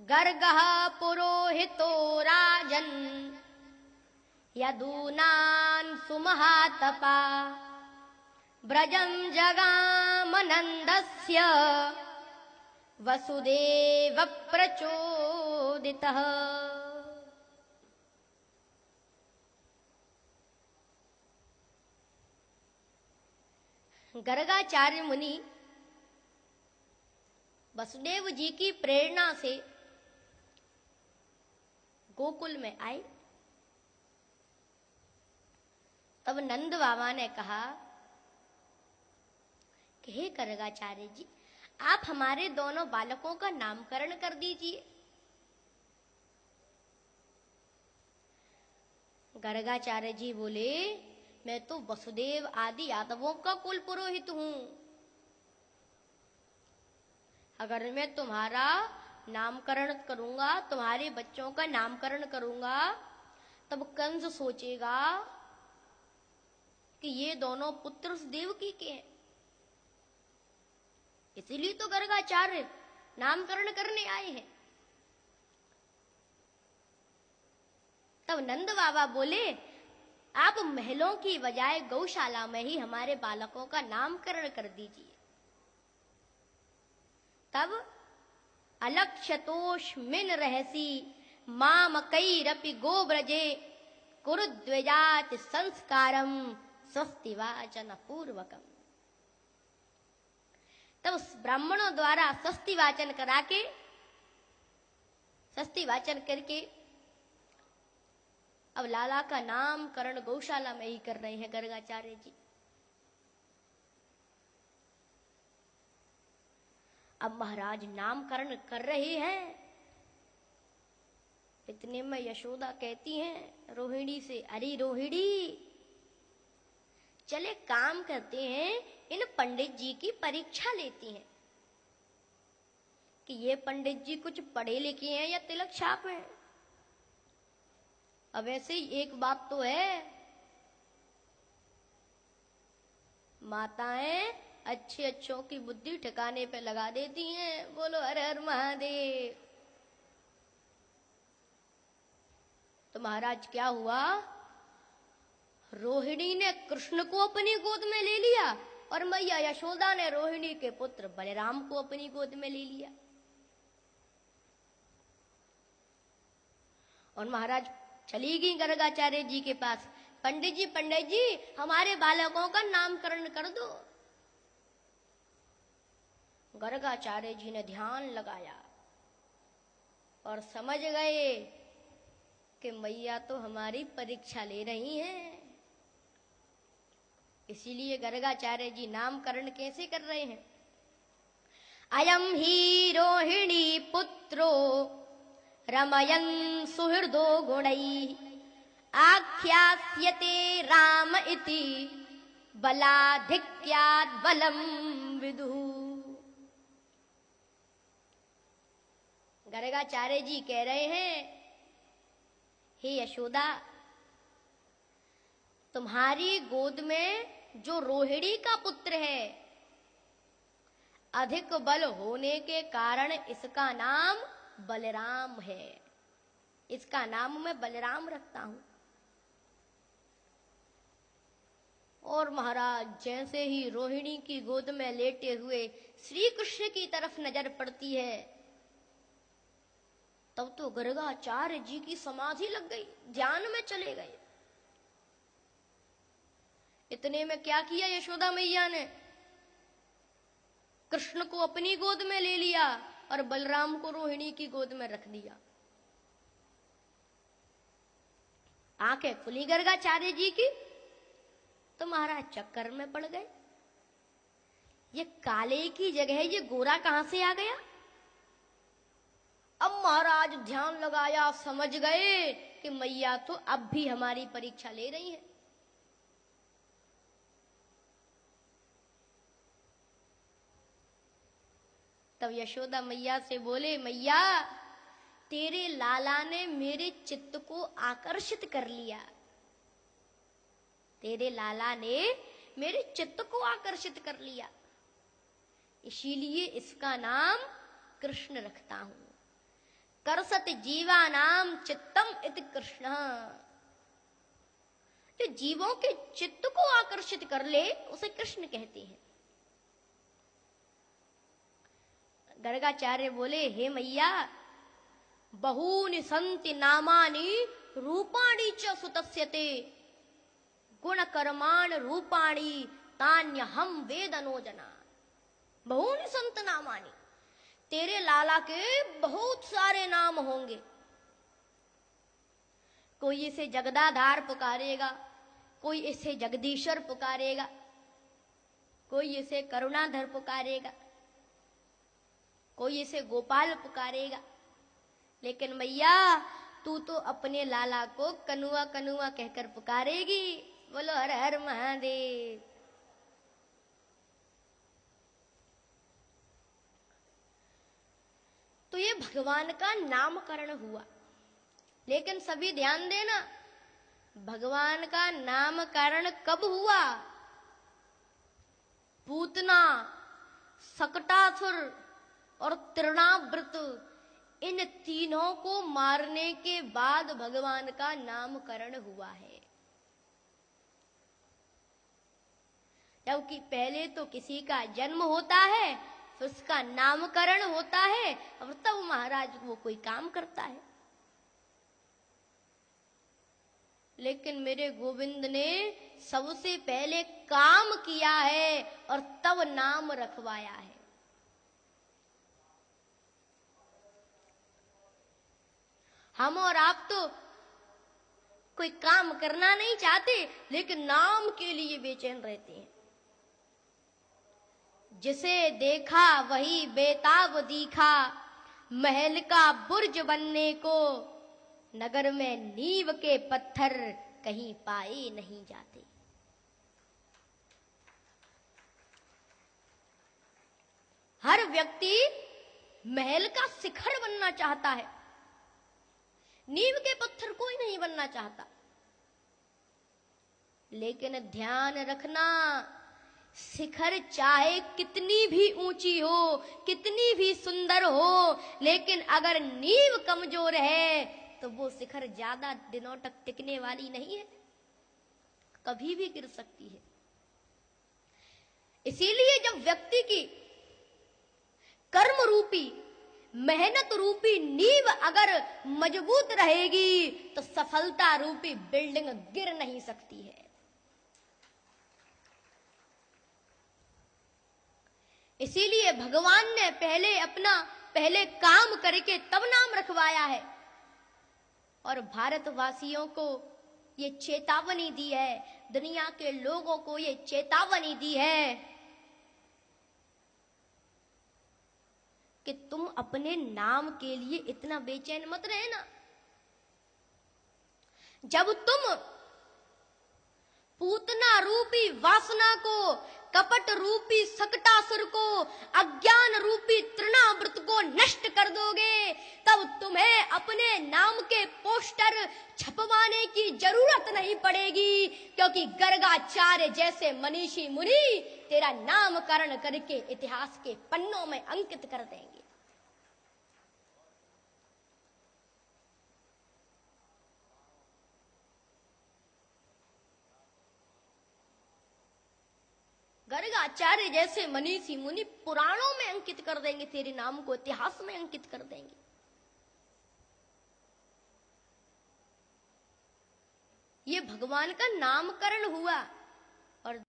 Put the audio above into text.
गर्गः पुरोहितो राजन् यदूनान् सुमहातपा व्रजं जगामनन्दस्य वसुदेव प्रचोदितः। गर्गाचार्य मुनि वसुदेव जी की प्रेरणा से गोकुल में आए। तब नंद बाबा ने कहा कि हे गर्गाचार्य जी, आप हमारे दोनों बालकों का नामकरण कर दीजिए। गर्गाचार्य जी बोले, मैं तो वसुदेव आदि यादवों का कुल पुरोहित हूं। अगर मैं तुम्हारा नामकरण करूंगा, तुम्हारे बच्चों का नामकरण करूंगा, तब कंस सोचेगा कि ये दोनों पुत्र उस देवकी के हैं। इसीलिए तो गर्गाचार्य नामकरण करने आए हैं। तब नंद बाबा बोले, आप महलों की बजाय गौशाला में ही हमारे बालकों का नामकरण कर दीजिए। तब अलक्षतोष्मिन रहसी मामकैरपि गोव्रजे कुरुद्विजात संस्कारम स्वस्ति वाचन पूर्वकम। तब उस ब्राह्मणों द्वारा स्वस्ति वाचन करा के, स्वस्ति वाचन करके अब लाला का नामकरण गौशाला में ही कर रहे हैं गर्गाचार्य जी। अब महाराज नामकरण कर रहे हैं। इतने में यशोदा कहती हैं रोहिणी से, अरे रोहिणी, चले काम करते हैं, इन पंडित जी की परीक्षा लेती हैं कि ये पंडित जी कुछ पढ़े लिखे हैं या तिलक छाप हैं। अब ऐसे ही एक बात तो है, माताएं अच्छे अच्छों की बुद्धि ठिकाने पे लगा देती हैं। बोलो हर हर महादेव। तो महाराज क्या हुआ, रोहिणी ने कृष्ण को अपनी गोद में ले लिया और मैया यशोदा ने रोहिणी के पुत्र बलराम को अपनी गोद में ले लिया। और महाराज चली गई गर्गाचार्य जी के पास, पंडित जी हमारे बालकों का नामकरण कर दो। गर्गाचार्य जी ने ध्यान लगाया और समझ गए कि मैया तो हमारी परीक्षा ले रही हैं। इसीलिए गर्गाचार्य जी नामकरण कैसे कर रहे हैं, अयम ही रोहिणी पुत्रो रमयन् सुहृदो गुणैः आख्यास्यते राम इति बलाधिक्यात् बलम विदुः। गर्गाचार्य जी कह रहे हैं, हे यशोदा, तुम्हारी गोद में जो रोहिणी का पुत्र है, अधिक बल होने के कारण इसका नाम बलराम है। इसका नाम मैं बलराम रखता हूं। और महाराज जैसे ही रोहिणी की गोद में लेटे हुए श्री कृष्ण की तरफ नजर पड़ती है, तब तो गर्गाचार्य जी की समाधि लग गई, ध्यान में चले गए। इतने में क्या किया यशोदा मैया ने, कृष्ण को अपनी गोद में ले लिया और बलराम को रोहिणी की गोद में रख दिया। आंखें खुली गर्गाचार्य जी की तो महाराज चक्कर में पड़ गए। ये काले की जगह ये गोरा कहां से आ गया। अब महाराज ध्यान लगाया, समझ गए कि मैया तो अब भी हमारी परीक्षा ले रही है। तब यशोदा मैया से बोले, मैया तेरे लाला ने मेरे चित्त को आकर्षित कर लिया। तेरे लाला ने मेरे चित्त को आकर्षित कर लिया, इसीलिए इसका नाम कृष्ण रखता हूं। करसत जीवा नाम चित्तम इति कृष्ण। जो जीवों के चित्त को आकर्षित कर ले उसे कृष्ण कहते हैं। गर्गाचार्य बोले, हे मैया, बहूनि संति नामानि रूपाणि च सुतस्यते, गुण कर्माण रूपाणि तान्यहं वेदनो जना। बहूनि संत नामानि, तेरे लाला के बहुत सारे नाम होंगे। कोई इसे जगदाधार पुकारेगा, कोई इसे जगदीश्वर पुकारेगा, कोई इसे करुणाधर पुकारेगा, कोई इसे गोपाल पुकारेगा। लेकिन मैया, तू तो अपने लाला को कनुआ कनुआ कहकर पुकारेगी। बोलो हर हर महादेव। तो ये भगवान का नामकरण हुआ। लेकिन सभी ध्यान देना, भगवान का नामकरण कब हुआ? पूतना, सकटासुर और तृणाव्रत, इन तीनों को मारने के बाद भगवान का नामकरण हुआ है। जबकि पहले तो किसी का जन्म होता है, फिर उसका नामकरण होता है, और तब महाराज वो कोई काम करता है। लेकिन मेरे गोविंद ने सबसे पहले काम किया है और तब नाम रखवाया है। हम और आप तो कोई काम करना नहीं चाहते, लेकिन नाम के लिए बेचैन रहते हैं। जिसे देखा वही बेताब दिखा, महल का बुर्ज बनने को, नगर में नींव के पत्थर कहीं पाए नहीं जाते। हर व्यक्ति महल का शिखर बनना चाहता है, नींव के पत्थर कोई नहीं बनना चाहता। लेकिन ध्यान रखना, शिखर चाहे कितनी भी ऊंची हो, कितनी भी सुंदर हो, लेकिन अगर नींव कमजोर है तो वो शिखर ज्यादा दिनों तक टिकने वाली नहीं है, कभी भी गिर सकती है। इसीलिए जब व्यक्ति की कर्म रूपी, मेहनत रूपी नींव अगर मजबूत रहेगी तो सफलता रूपी बिल्डिंग गिर नहीं सकती है। इसीलिए भगवान ने पहले काम करके तब नाम रखवाया है। और भारतवासियों को ये चेतावनी दी है, दुनिया के लोगों को ये चेतावनी दी है कि तुम अपने नाम के लिए इतना बेचैन मत रहना। जब तुम पूतना रूपी वासना को, कपट रूपी सकटासुर को, अज्ञान रूपी तृणाव्रत को नष्ट कर दोगे, तब तुम्हें अपने नाम के पोस्टर छपवाने की जरूरत नहीं पड़ेगी, क्योंकि गर्गाचार्य जैसे मनीषी मुनि तेरा नामकरण करके इतिहास के पन्नों में अंकित कर देंगे। गर्गाचार्य जैसे मनीषी मुनि पुराणों में अंकित कर देंगे, तेरे नाम को इतिहास में अंकित कर देंगे। ये भगवान का नामकरण हुआ।